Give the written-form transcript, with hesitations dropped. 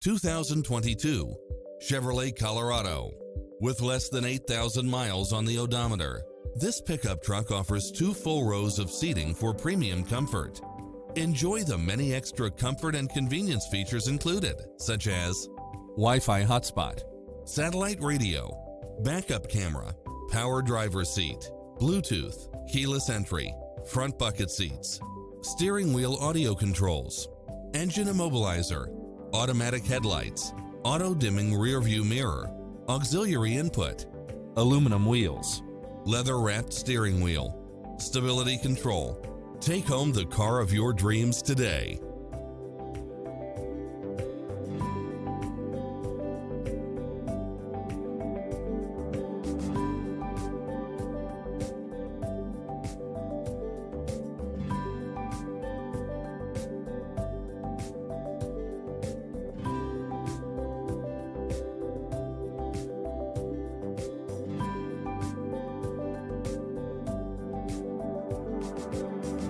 2022 Chevrolet Colorado. With less than 8,000 miles on the odometer, this pickup truck offers 2 full rows of seating for premium comfort. Enjoy the many extra comfort and convenience features included, such as Wi-Fi hotspot, satellite radio, backup camera, power driver seat, Bluetooth, keyless entry, front bucket seats, steering wheel audio controls, engine immobilizer, automatic headlights, auto-dimming rear-view mirror, auxiliary input, aluminum wheels, leather-wrapped steering wheel, stability control. Take home the car of your dreams today.